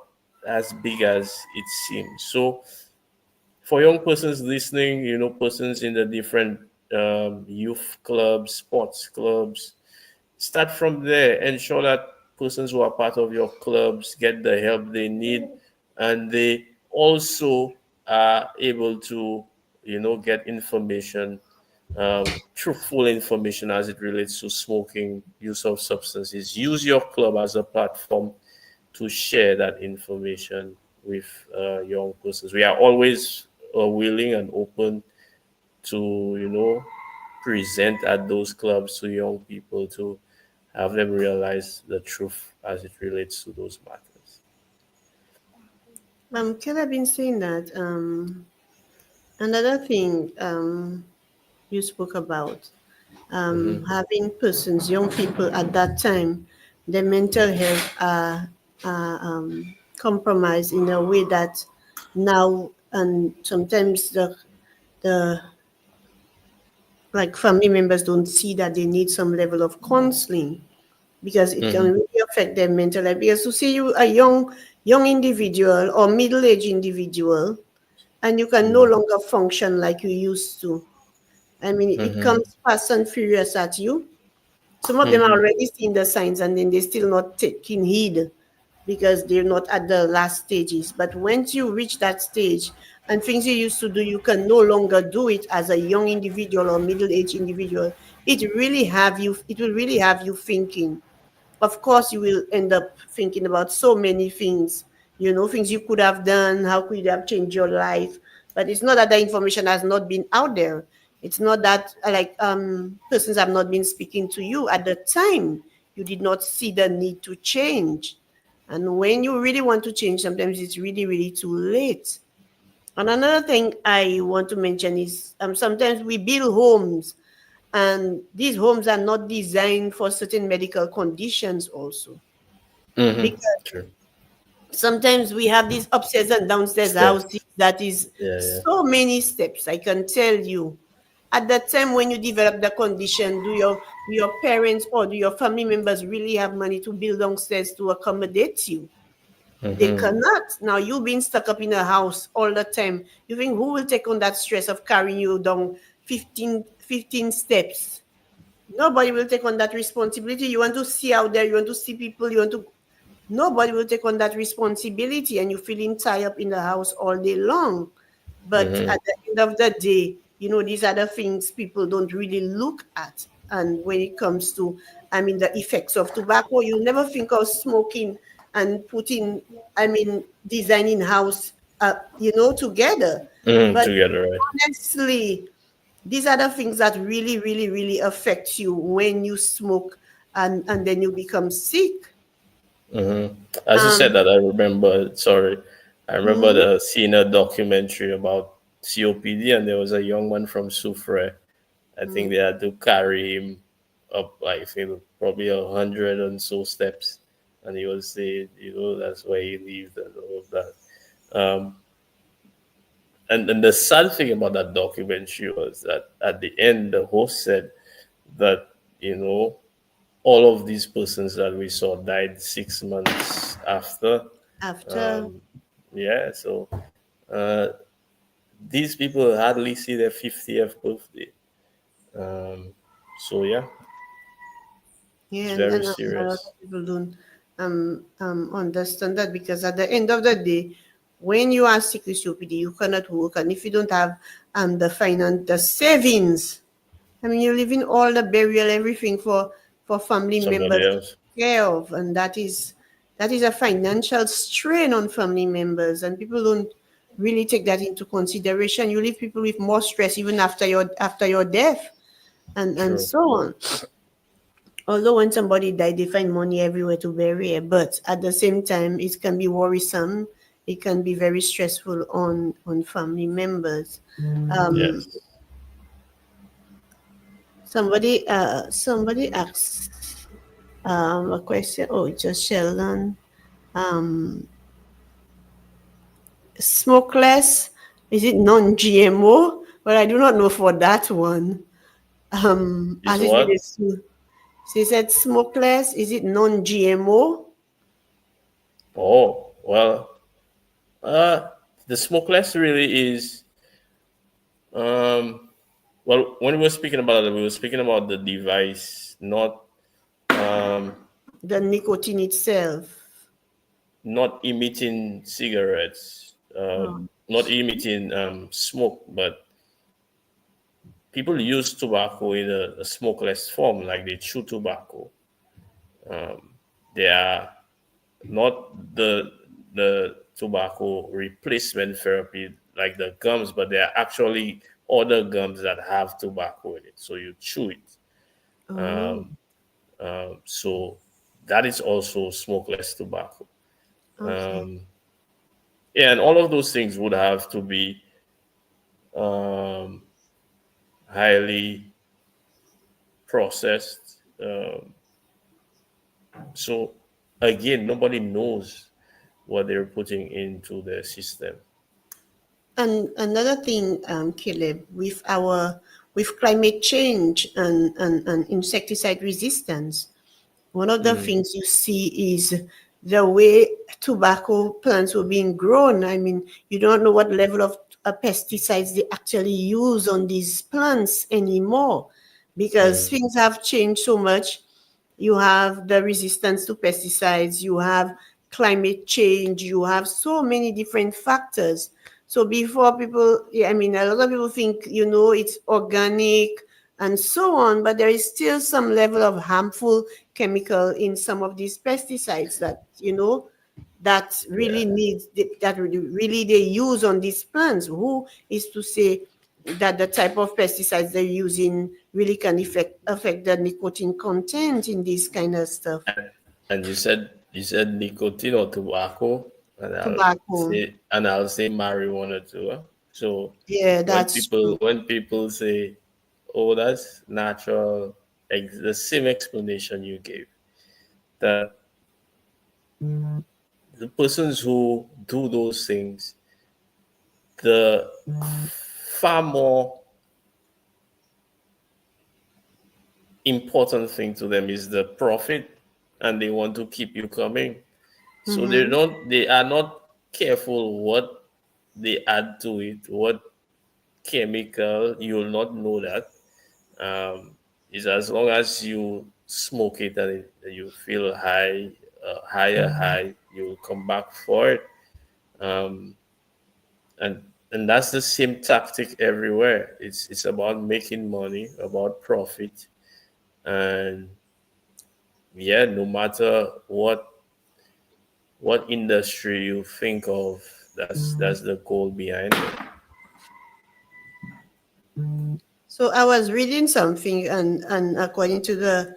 as big as it seems. So for young persons listening, persons in the different youth clubs, sports clubs, start from there. Ensure that persons who are part of your clubs get the help they need, and they also are able to get information, truthful information as it relates to smoking, use of substances. Use your club as a platform to share that information with young persons. We are always willing and open to present at those clubs to young people, to have them realize the truth as it relates to those matters. Kel, I've been saying that another thing you spoke about Hmm. having persons, young people at that time, their mental health are compromised in a way that now and sometimes the like family members don't see that they need some level of counseling because it can Hmm. really affect their mental life. Because to see you a young individual or middle-aged individual and you can no Hmm. longer function like you used to. I mean, it Hmm. comes fast and furious at you. Some of them are Hmm. already seeing the signs and then they're still not taking heed because they're not at the last stages. But once you reach that stage and things you used to do, you can no longer do it as a young individual or middle-aged individual. It will really have you thinking. Of course, you will end up thinking about so many things, things you could have done, how could you have changed your life. But it's not that the information has not been out there. It's not that like persons have not been speaking to you at the time. You did not see the need to change. And when you really want to change, sometimes it's really, really too late. And another thing I want to mention is sometimes we build homes and these homes are not designed for certain medical conditions also. Mm-hmm. Because True. sometimes we have these upstairs and downstairs houses Steps. that is Yeah, yeah. so many steps. I can tell you. At that time when you develop the condition, do your parents or do your family members really have money to build downstairs to accommodate you? They Mm-hmm. cannot. Now you being stuck up in a house all the time. You think who will take on that stress of carrying you down 15 steps? Nobody will take on that responsibility. You want to see out there, you want to see people, you want to nobody will take on that responsibility and you're feeling tied up in the house all day long. But Mm-hmm. at the end of the day, these are the things people don't really look at. And when it comes to, the effects of tobacco, you never think of smoking and putting, designing house, together. Mm-hmm. But Together, right? honestly, these are the things that really, really, really affect you when you smoke and then you become sick. Mm-hmm. As you said Um, that, I remember. Sorry, I remember mhm. seeing a documentary about COPD, and there was a young man from Soufriere. I think they had to carry him up, I think probably 100 and so steps, and he was saying, that's why he lived and all of that. Um, and the sad thing about that documentary was that at the end, the host said that you know all of these persons that we saw died 6 months after. After Um, yeah, so uh, these people hardly see their 50th birthday. Um, so yeah, it's Yeah, very and a lot of serious. people don't understand that because at the end of the day, when you are sick with COPD, you cannot work, and if you don't have the savings, you're leaving all the burial, everything for family Somebody members to else. take care of, and that is a financial strain on family members, and people don't really take that into consideration. You leave people with more stress even after your death, and True. so on. Although when somebody died, they find money everywhere to bury it, but at the same time, it can be worrisome. It can be very stressful on family members. Um, Yes. somebody asked a question. Oh, it's just Sheldon. Um, Smokeless, is it non-GMO? But I do not know for that one. Is As it what? relates to, so he said smokeless, is it non-GMO? Oh, well, uh, the smokeless really is, um, well, when we were speaking about it, we were speaking about the device, um, The nicotine itself. not emitting cigarettes, Oh, not emitting smoke, but people use tobacco in a smokeless form, like they chew tobacco. They are not the tobacco replacement therapy like the gums, but they are actually other gums that have tobacco in it. So you chew it. oh, So that is also smokeless tobacco. okay. Um, yeah, and all of those things would have to be um, highly processed. So again, nobody knows what they're putting into the system. And another thing, Caleb, with climate change and insecticide resistance, one of the Mm, things you see is the way tobacco plants were being grown. You don't know what level of pesticides they actually use on these plants anymore because mm, things have changed so much. You have the resistance to pesticides, you have climate change, you have so many different factors. So before people, yeah, a lot of people think, it's organic and so on, but there is still some level of harmful chemical in some of these pesticides that really yeah. needs that really they use on these plants. Who is to say that the type of pesticides they're using really can affect the nicotine content in this kind of stuff? And you said nicotine or tobacco, and Tobacco. I'll say marijuana too. Huh? So Yeah, when that's true. people say, "Oh, that's natural," the same explanation you gave, that the persons who do those things, the far more important thing to them is the profit, and they want to keep you coming. So Mm-hmm. they are not careful what they add to it, what chemical, you'll not know that. Is as long as you smoke it and you feel high, higher high, you'll come back for it. Um, and and that's the same tactic everywhere. It's about making money, about profit, and yeah, no matter what industry you think of, that's the goal behind it. So I was reading something, and according to the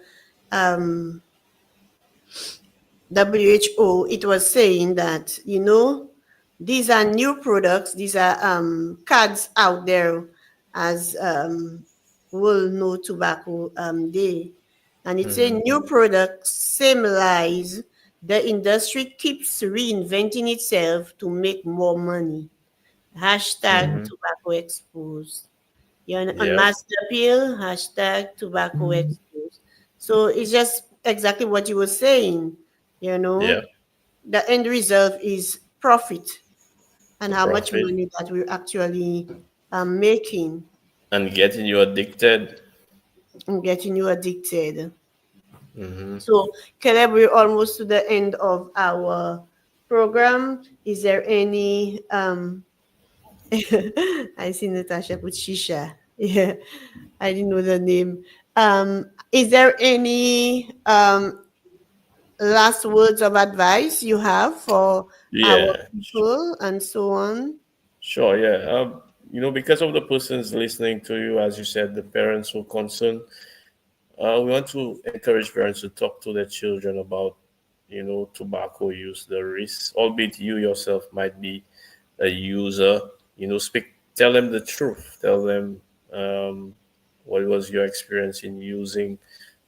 um, WHO, it was saying that, these are new products, these are cards out there as World No Tobacco Day. And it's a Hmm. new product, same lies. The industry keeps reinventing itself to make more money. Hashtag Hmm. tobacco exposed. You're on Yep. master appeal, hashtag tobacco exposed. So it's just exactly what you were saying, you know. Yep. The end result is profit and The how much profit money that we're actually making and getting you addicted. and getting you addicted. Hmm. So, Caleb, we're almost to the end of our program. Is there any I see Natasha put Shisha. Yeah, I didn't know the name. Is there any last words of advice you have for our Yeah. people and so on? Sure. Yeah. Because of the persons listening to you, as you said, the parents who concerned, we want to encourage parents to talk to their children about, tobacco use, the risks, albeit you yourself might be a user. Tell them the truth. Tell them um, what was your experience in using,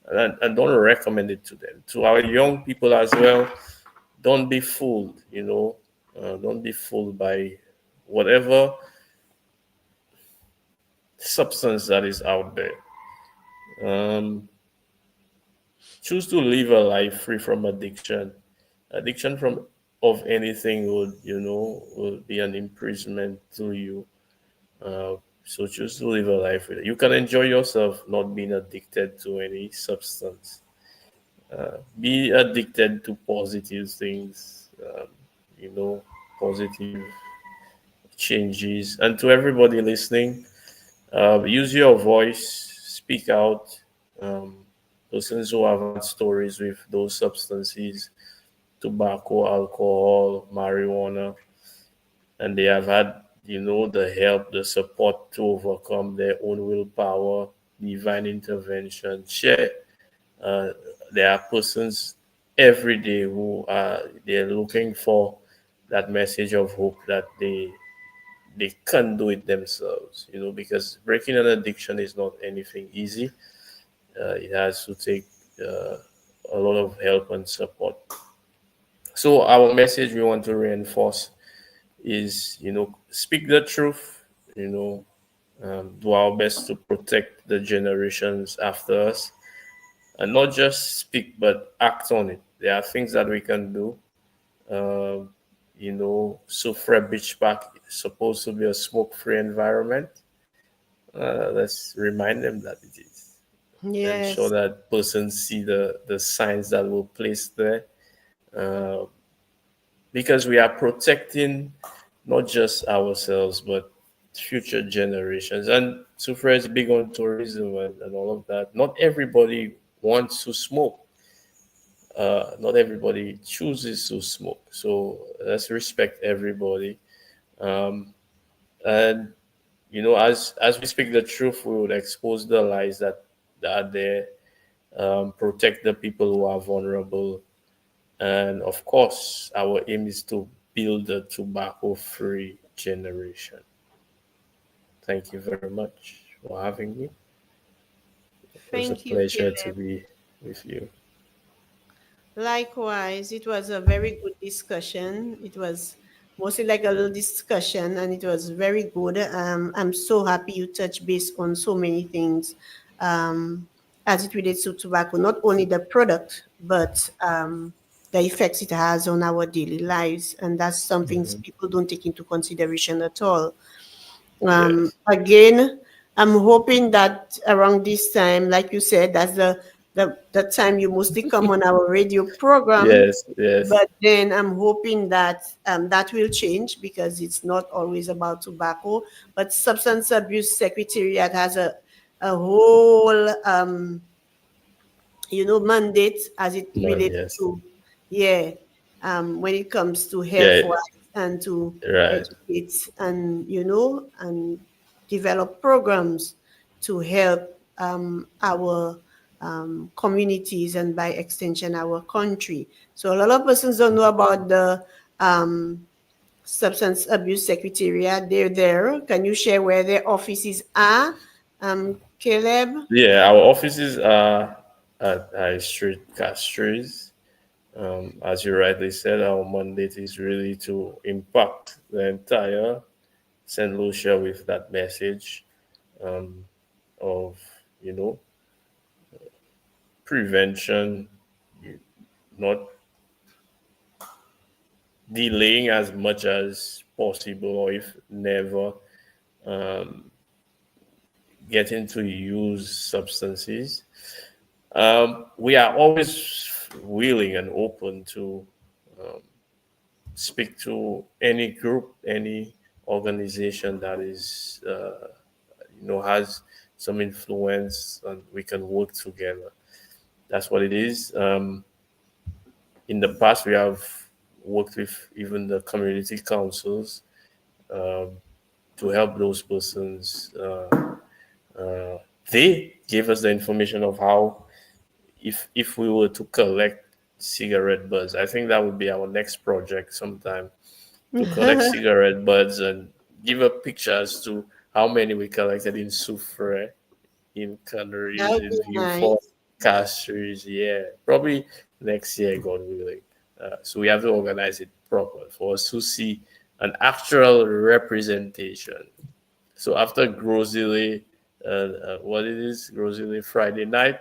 and don't recommend it to them. To our young people as well, don't be fooled. Don't be fooled by whatever substance that is out there. Um, Choose to live a life free from addiction. Addiction from of anything would be an imprisonment to you. Uh, so choose to live a life with it. You can enjoy yourself not being addicted to any substance. Be addicted to positive things. You know, positive changes. And to everybody listening, use your voice, speak out. Um, Persons who have had stories with those substances, tobacco, alcohol, marijuana, and they have had, the help, the support to overcome their own willpower, divine intervention. Share. Uh, there are persons every day who are they're looking for that message of hope that they can't do it themselves, because breaking an addiction is not anything easy. It has to take uh, a lot of help and support. So our message we want to reinforce is, speak the truth, do our best to protect the generations after us, and not just speak but act on it. There are things that we can do. Um, Soufriere Beach Park is supposed to be a smoke-free environment. Let's remind them that it is, and show Yes. that persons see the signs that were placed there, uh, because we are protecting not just ourselves but future generations. And Soufriere is big on tourism and all of that. Not everybody wants to smoke. Not everybody chooses to smoke. So let's respect everybody. Um, and as we speak the truth, we would expose the lies that are there, protect the people who are vulnerable, and of course, our aim is to build a tobacco-free generation. Thank you very much for having me. It was a Thank you, pleasure to Caleb. be with you. Likewise, it was a very good discussion. It was mostly like a little discussion, and it was very good. I'm so happy you touched base on so many things um, as it relates to tobacco, not only the product, but the effects it has on our daily lives. And that's something Mhm. people don't take into consideration at all. Yes. Again, I'm hoping that around this time, like you said, that's the time you mostly come on our radio program. Yes. Yes. But then I'm hoping that that will change because it's not always about tobacco. But Substance Abuse Secretariat has a whole mandate as it Man, relates yes. to, yeah, when it comes to health Yeah. wise and to Right. educate and, and develop programs to help our communities and by extension our country. So a lot of persons don't know about the um, Substance Abuse Secretariat. They're there. Can you share where their offices are, Caleb? Yeah. Our offices are at High Street Castries. As you rightly said, our mandate is really to impact the entire St. Lucia with that message um, of, you know, prevention, not delaying as much as possible, or if never, um, getting to use substances. We are always willing and open to um, speak to any group, any organization that is, has some influence, and we can work together. That's what it is. In the past, we have worked with even the community councils um, to help those persons. They gave us the information of how, if we were to collect cigarette butts, I think that would be our next project sometime, to collect cigarette butts and give a picture as to how many we collected in Soufriere, in That Canaries, would be in Viewfort, nice. Castries. Yeah, probably next year, God willing. So we have to organize it proper for us to see an actual representation. So after Grossily, what it is, Grossily Friday night,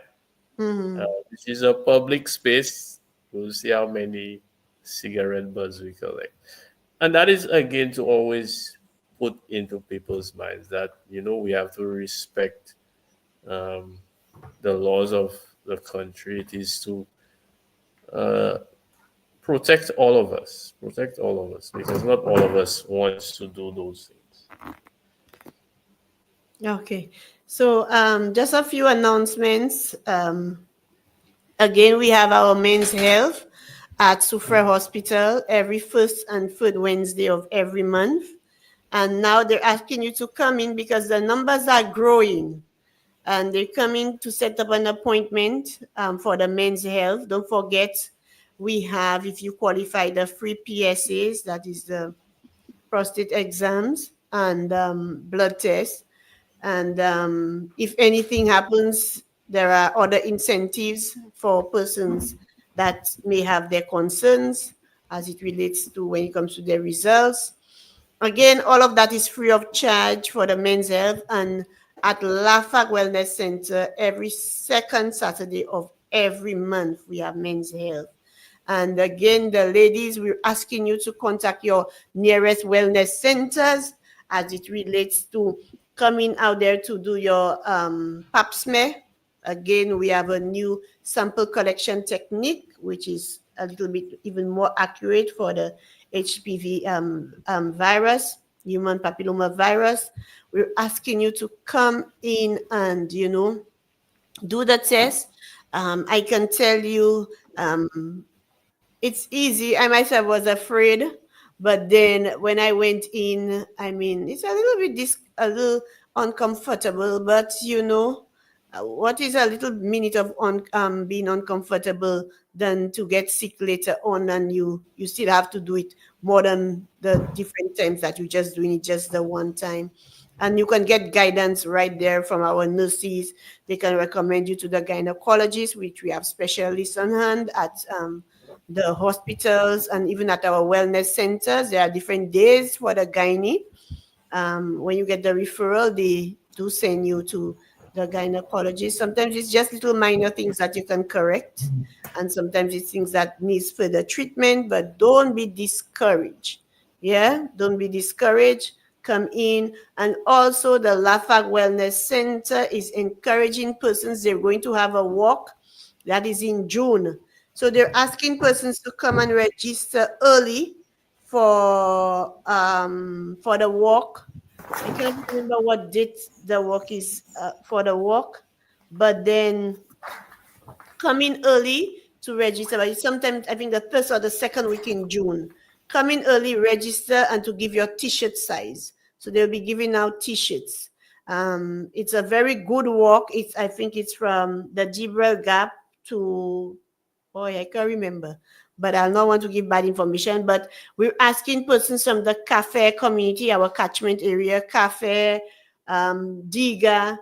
Mhm. which is a public space, we'll see how many cigarette butts we collect. And that is again to always put into people's minds that, we have to respect um, the laws of the country. It is to uh, protect all of us, because not all of us wants to do those things. Okay. So just a few announcements. Again, we have our men's health at Soufriere Hospital every first and third Wednesday of every month. And now they're asking you to come in because the numbers are growing. And they're coming to set up an appointment for the men's health. Don't forget, we have, if you qualify, the free PSAs, that is the prostate exams and blood tests. And if anything happens, there are other incentives for persons that may have their concerns as it relates to when it comes to their results. Again, all of that is free of charge for the men's health and at Lafag Wellness Center every second Saturday of every month we have men's health. And again, the ladies, we're asking you to contact your nearest wellness centers as it relates to coming out there to do your pap smear. Again, we have a new sample collection technique, which is a little bit even more accurate for the HPV virus, human papilloma virus. We're asking you to come in and, do the test. I can tell you it's easy. I myself was afraid, but then when I went in, I mean, it's a little bit a little uncomfortable. But what is a little minute of being uncomfortable than to get sick later on, and you still have to do it more than the different times that you're just doing it just the one time. And you can get guidance right there from our nurses. They can recommend you to the gynecologist, which we have specialists on hand at the hospitals and even at our wellness centers. There are different days for the gynae. When you get the referral, they do send you to the gynecologist. Sometimes it's just little minor things that you can correct, and sometimes it's things that needs further treatment, but don't be discouraged. Yeah, don't be discouraged. Come in. And also the Lafag Wellness Center is encouraging persons. They're going to have a walk that is in June. So they're asking persons to come and register early for the walk. I can't remember what date the walk is for the walk, but then come in early to register. But sometimes I think the first or the second week in June. Come in early, register, and to give your T-shirt size. So they'll be giving out T-shirts. It's a very good walk. I think it's from the Gibrel Gap to, I can't remember, but I'll not want to give bad information. But we're asking persons from the Cafe community, our catchment area, Cafe, Diga,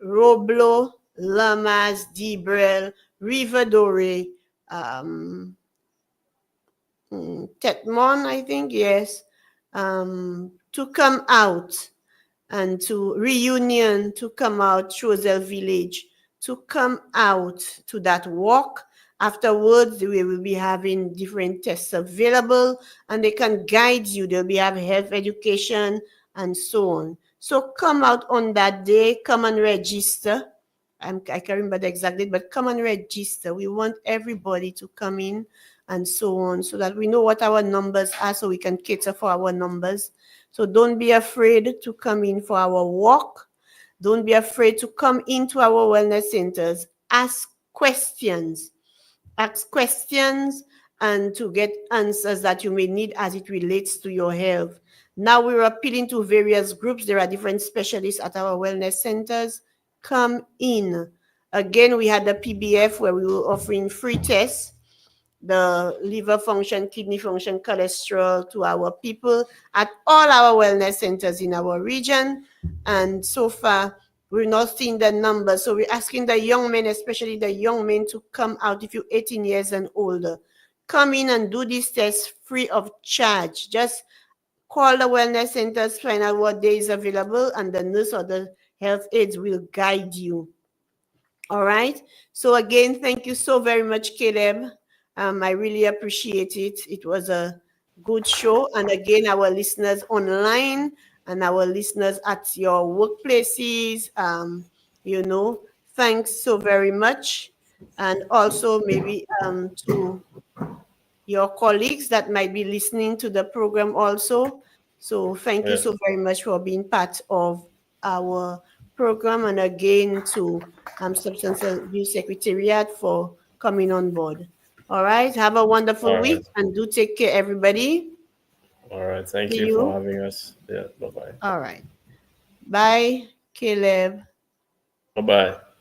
Roblo, Lamas, Dibrel, River Dore, Tetmon, I think, yes, to come out, and to Reunion, to come out, Chozel Village, to come out to that walk. Afterwards, we will be having different tests available, and they can guide you. They'll be having health education and so on. So come out on that day, come and register. I can't remember the exact date, but come and register. We want everybody to come in and so on, so that we know what our numbers are, so we can cater for our numbers. So don't be afraid to come in for our walk. Don't be afraid to come into our wellness centers. Ask questions. Ask questions and to get answers that you may need as it relates to your health. Now we're appealing to various groups. There are different specialists at our wellness centers. Come in. Again, we had the PBF where we were offering free tests, the liver function, kidney function, cholesterol to our people at all our wellness centers in our region. And so far, we're not seeing the numbers. So we're asking the young men, especially the young men, to come out. If you're 18 years and older, come in and do this test free of charge. Just call the wellness centers, find out what day is available, and the nurse or the health aides will guide you. All right. So again, thank you so very much, Caleb. I really appreciate it. It was a good show. And again, our listeners online and our listeners at your workplaces, thanks so very much. And also maybe to your colleagues that might be listening to the program also. So thank you so very much for being part of our program, and again to Substance Abuse Secretariat for coming on board. All right, have a wonderful week and do take care, everybody. All right, thank you for having us. Yeah, bye-bye. All right, bye, Caleb. Bye-bye.